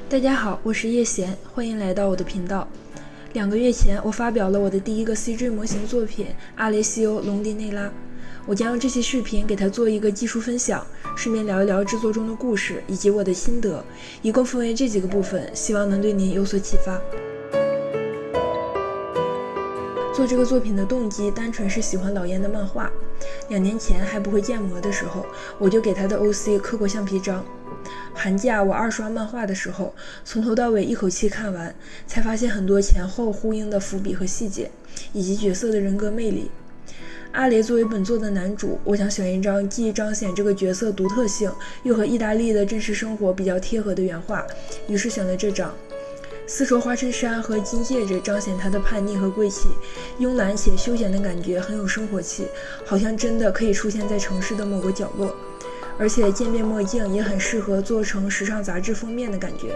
大家好，我是叶贤，欢迎来到我的频道。2个月前，我发表了我的第一个 CG 模型作品阿雷西欧·隆迪内拉。我将用这期视频给它做一个技术分享，顺便聊一聊制作中的故事以及我的心得，一共分为这几个部分，希望能对您有所启发。做这个作品的动机单纯是喜欢老烟的漫画。2年前还不会建模的时候，我就给他的 OC 刻过橡皮章。寒假我2刷漫画的时候，从头到尾一口气看完，才发现很多前后呼应的伏笔和细节，以及角色的人格魅力。阿雷作为本作的男主，我想选一张既彰显这个角色独特性，又和意大利的真实生活比较贴合的原画，于是选了这张。丝绸花衬衫和金戒指彰显他的叛逆和贵气，慵懒且休闲的感觉很有生活气，好像真的可以出现在城市的某个角落。而且渐变墨镜也很适合做成时尚杂志封面的感觉。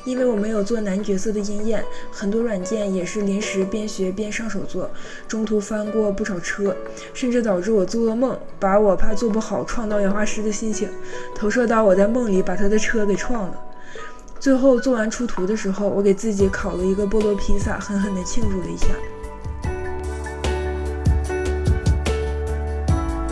因为我没有做男角色的经验，很多软件也是临时边学边上手做，中途翻过不少车，甚至导致我做噩梦，把我怕做不好创造原画师的心情投射到我在梦里把他的车给撞了。最后做完出图的时候，我给自己烤了一个菠萝披萨，狠狠地庆祝了一下。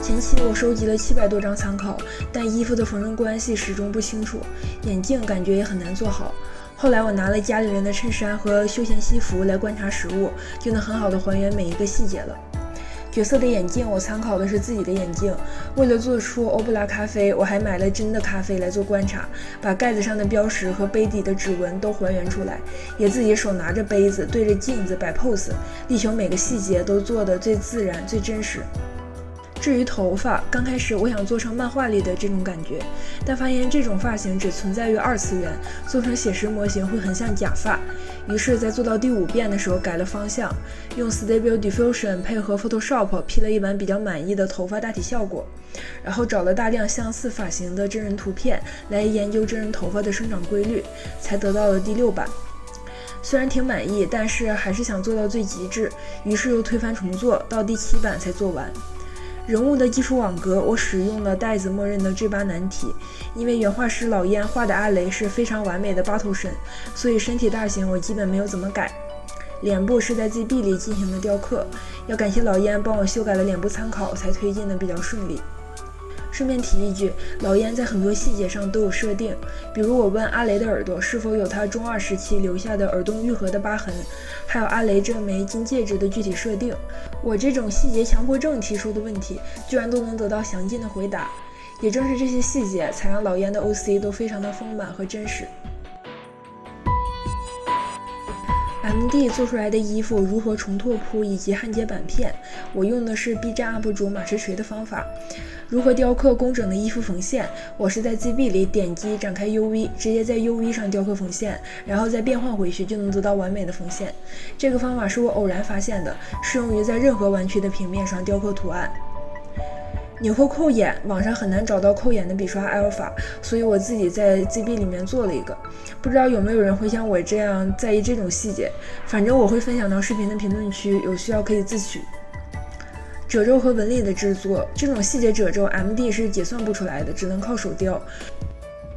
前期我收集了700多张参考，但衣服的缝纫关系始终不清楚，眼镜感觉也很难做好。后来我拿了家里人的衬衫和休闲西服来观察实物，就能很好的还原每一个细节了。角色的眼镜我参考的是自己的眼镜，为了做出欧布拉咖啡，我还买了真的咖啡来做观察，把盖子上的标识和杯底的指纹都还原出来，也自己手拿着杯子对着镜子摆 pose， 力求每个细节都做得最自然最真实。至于头发，刚开始我想做成漫画里的这种感觉，但发现这种发型只存在于2次元，做成写实模型会很像假发。于是在做到第5遍的时候改了方向，用 Stable Diffusion 配合 Photoshop P 了一版比较满意的头发大体效果，然后找了大量相似发型的真人图片来研究真人头发的生长规律，才得到了第6版。虽然挺满意，但是还是想做到最极致，于是又推翻重做，到第7版才做完。人物的基础网格我使用了袋子默认的 G8 难题，因为原画师老烟画的阿雷是非常完美的8头身，所以身体大型我基本没有怎么改。脸部是在 ZB 里进行的雕刻，要感谢老烟帮我修改了脸部参考，才推进的比较顺利。顺便提一句，老烟在很多细节上都有设定，比如我问阿雷的耳朵是否有他中2时期留下的耳洞愈合的疤痕，还有阿雷这枚金戒指的具体设定，我这种细节强迫症提出的问题居然都能得到详尽的回答。也正是这些细节才让老烟的 OC 都非常的丰满和真实。MD 做出来的衣服如何重拓扑以及焊接板片，我用的是 B 站 UP 主马驰锤的方法。如何雕刻工整的衣服缝线，我是在 ZB 里点击展开 UV， 直接在 UV 上雕刻缝线，然后再变换回去就能得到完美的缝线。这个方法是我偶然发现的，适用于在任何弯曲的平面上雕刻图案。纽扣扣眼，网上很难找到扣眼的笔刷 Alpha， 所以我自己在 ZB 里面做了一个。不知道有没有人会像我这样在意这种细节，反正我会分享到视频的评论区，有需要可以自取。褶皱和纹理的制作，这种细节褶皱 MD 是结算不出来的，只能靠手雕。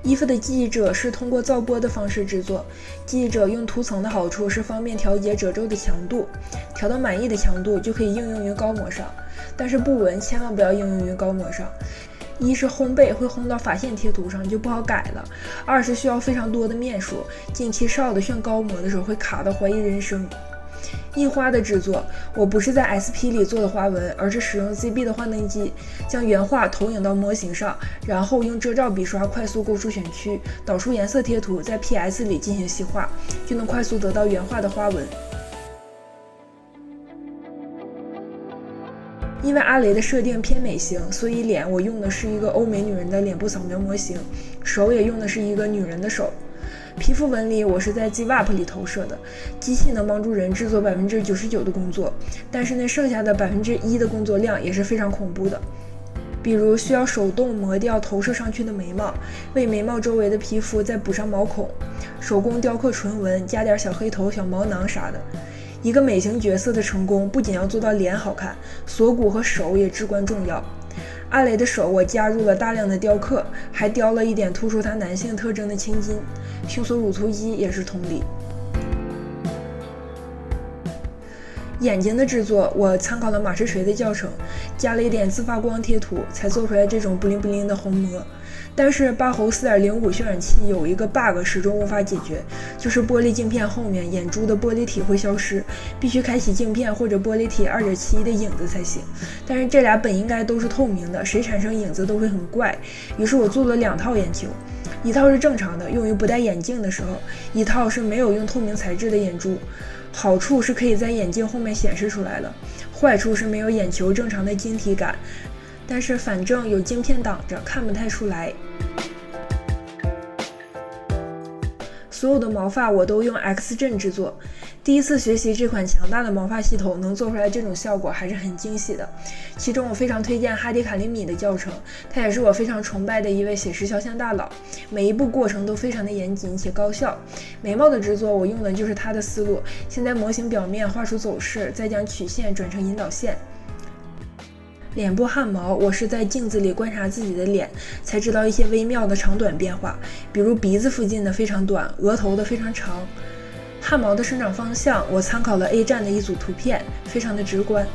衣服的记忆褶是通过造波的方式制作，记忆褶用涂层的好处是方便调节褶皱的强度，调到满意的强度就可以应用于高模上，但是布纹千万不要应用于高模上。一是烘焙会烘到发线贴图上就不好改了，2是需要非常多的面数，近期烧的炫高模的时候会卡到怀疑人生。印花的制作，我不是在 SP 里做的花纹，而是使用 ZB 的幻灯机，将原画投影到模型上，然后用遮罩笔刷快速勾出选区，导出颜色贴图，在 PS 里进行细化，就能快速得到原画的花纹。因为阿雷的设定偏美型，所以脸我用的是一个欧美女人的脸部扫描模型，手也用的是一个女人的手。皮肤纹理我是在 GWAP 里投射的，机器能帮助人制作99%的工作，但是那剩下的1%的工作量也是非常恐怖的。比如需要手动磨掉投射上去的眉毛，为眉毛周围的皮肤再补上毛孔，手工雕刻唇纹，加点小黑头、小毛囊啥的。一个美型角色的成功，不仅要做到脸好看，锁骨和手也至关重要。阿雷的手我加入了大量的雕刻，还雕了一点突出他男性特征的青筋，胸锁乳突肌也是同理。眼睛的制作，我参考了马世锤的教程，加了一点自发光贴图，才做出来这种不灵不灵的虹膜。但是巴侯 4.05 渲染器有一个 bug 始终无法解决，就是玻璃镜片后面眼珠的玻璃体会消失，必须开启镜片或者玻璃体 2.71 的影子才行。但是这俩本应该都是透明的，谁产生影子都会很怪。于是我做了2套眼球，一套是正常的，用于不戴眼镜的时候；一套是没有用透明材质的眼珠。好处是可以在眼镜后面显示出来了，坏处是没有眼球正常的晶体感，但是反正有镜片挡着，看不太出来。所有的毛发我都用 X 阵制作，第一次学习这款强大的毛发系统，能做出来这种效果还是很惊喜的。其中我非常推荐哈迪卡林米的教程，他也是我非常崇拜的一位写实肖像大佬，每一步过程都非常的严谨且高效。眉毛的制作我用的就是他的思路，先在模型表面画出走势，再将曲线转成引导线。脸部汗毛，我是在镜子里观察自己的脸，才知道一些微妙的长短变化，比如鼻子附近的非常短，额头的非常长。汗毛的生长方向，我参考了 A 站的一组图片，非常的直观。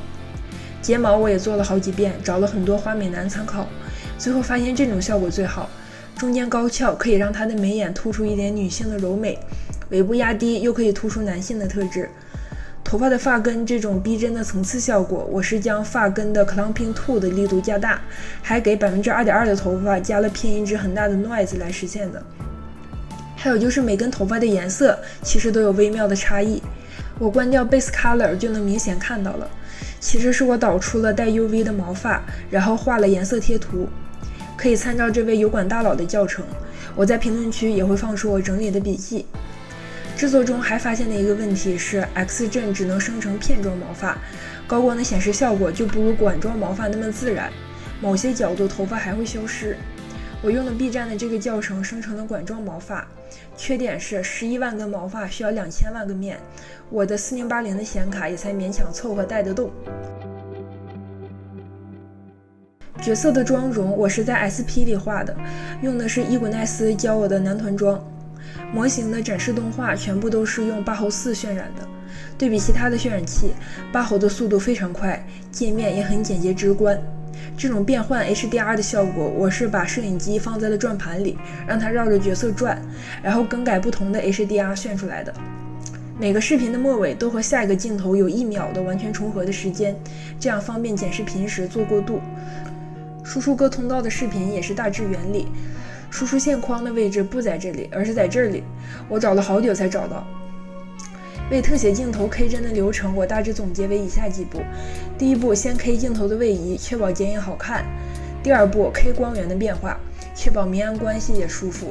睫毛我也做了好几遍，找了很多花美男参考，最后发现这种效果最好，中间高翘可以让他的眉眼突出一点女性的柔美，尾部压低又可以突出男性的特质。头发的发根这种逼真的层次效果，我是将发根的 Clumping Tool 的力度加大，还给 2.2% 的头发加了偏音值很大的 noise 来实现的。还有就是每根头发的颜色其实都有微妙的差异，我关掉 Base Color 就能明显看到了。其实是我导出了带 UV 的毛发，然后画了颜色贴图，可以参照这位油管大佬的教程。我在评论区也会放出我整理的笔记。制作中还发现的一个问题是 X 阵只能生成片状毛发，高光的显示效果就不如管状毛发那么自然，某些角度头发还会消失。我用了 B 站的这个教程生成了管状毛发，缺点是11万根毛发需要2000万个面，我的4080的显卡也才勉强凑合带得动。角色的妆容我是在 SP 里画的，用的是伊古奈斯教我的男团妆。模型的展示动画全部都是用巴侯4渲染的，对比其他的渲染器，巴侯的速度非常快，界面也很简洁直观。这种变换 HDR 的效果，我是把摄影机放在了转盘里，让它绕着角色转，然后更改不同的 HDR 炫出来的。每个视频的末尾都和下一个镜头有1秒的完全重合的时间，这样方便剪视频时做过渡。输出各通道的视频也是大致原理，输出线框的位置不在这里，而是在这里，我找了好久才找到。为特写镜头 K 帧的流程，我大致总结为以下几步：第一步，先 K 镜头的位移，确保剪影好看；第二步， K 光源的变化，确保明暗关系也舒服；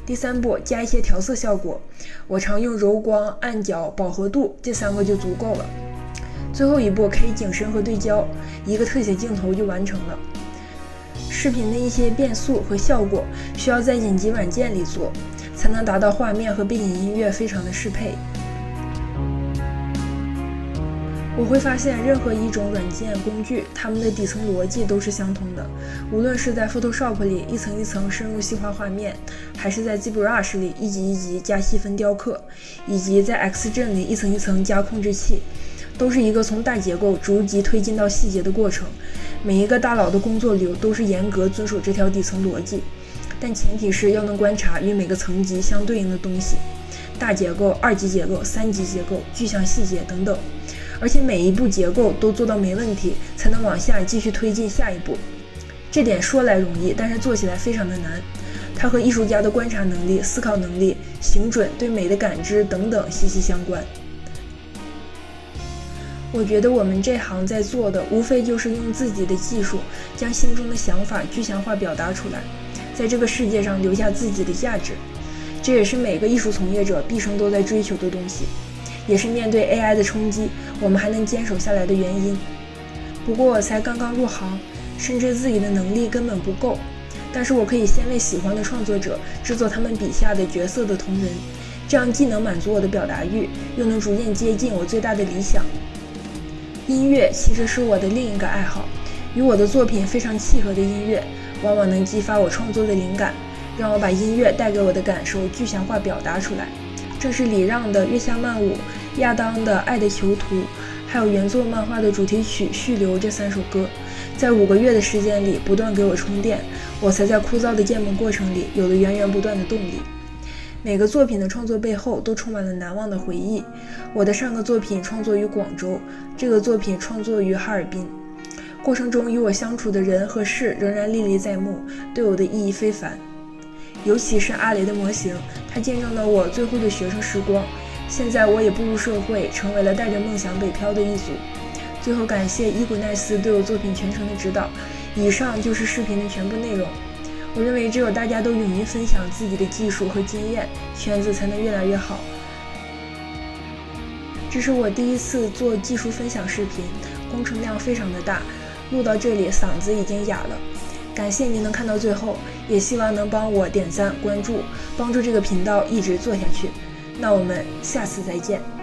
第三步，加一些调色效果，我常用柔光、暗角、饱和度，这3个就足够了。最后一步 K 景深和对焦，一个特写镜头就完成了。视频的一些变速和效果需要在剪辑软件里做，才能达到画面和背景音乐非常的适配。我会发现任何一种软件工具，它们的底层逻辑都是相通的，无论是在 Photoshop 里一层一层深入细化画面，还是在 ZBrush 里一级一级加细分雕刻，以及在 X 阵里一层一层加控制器，都是一个从大结构逐级推进到细节的过程。每一个大佬的工作流都是严格遵守这条底层逻辑，但前提是要能观察与每个层级相对应的东西，大结构、2级结构、3级结构、具象细节等等，而且每一步结构都做到没问题，才能往下继续推进下一步。这点说来容易，但是做起来非常的难。它和艺术家的观察能力、思考能力、形准、对美的感知等等息息相关。我觉得我们这行在做的，无非就是用自己的技术，将心中的想法具象化表达出来，在这个世界上留下自己的价值。这也是每个艺术从业者毕生都在追求的东西，也是面对 AI 的冲击，我们还能坚守下来的原因。不过我才刚刚入行，深知自己的能力根本不够，但是我可以先为喜欢的创作者制作他们笔下的角色的同人，这样既能满足我的表达欲，又能逐渐接近我最大的理想。音乐其实是我的另一个爱好，与我的作品非常契合的音乐，往往能激发我创作的灵感，让我把音乐带给我的感受具象化表达出来。正是礼让的《月下漫舞》、亚当的《爱的囚徒》，还有原作漫画的主题曲《续流》这3首歌，在5个月的时间里不断给我充电，我才在枯燥的建模过程里有了源源不断的动力。每个作品的创作背后都充满了难忘的回忆。我的上个作品创作于广州，这个作品创作于哈尔滨。过程中与我相处的人和事仍然历历在目，对我的意义非凡。尤其是阿雷的模型，它见证了我最后的学生时光。现在我也步入社会，成为了带着梦想北漂的一族。最后感谢伊古奈斯对我作品全程的指导。以上就是视频的全部内容。我认为只有大家都勇于分享自己的技术和经验，圈子才能越来越好。这是我第一次做技术分享视频，工程量非常的大，录到这里嗓子已经哑了。感谢您能看到最后，也希望能帮我点赞关注，帮助这个频道一直做下去。那我们下次再见。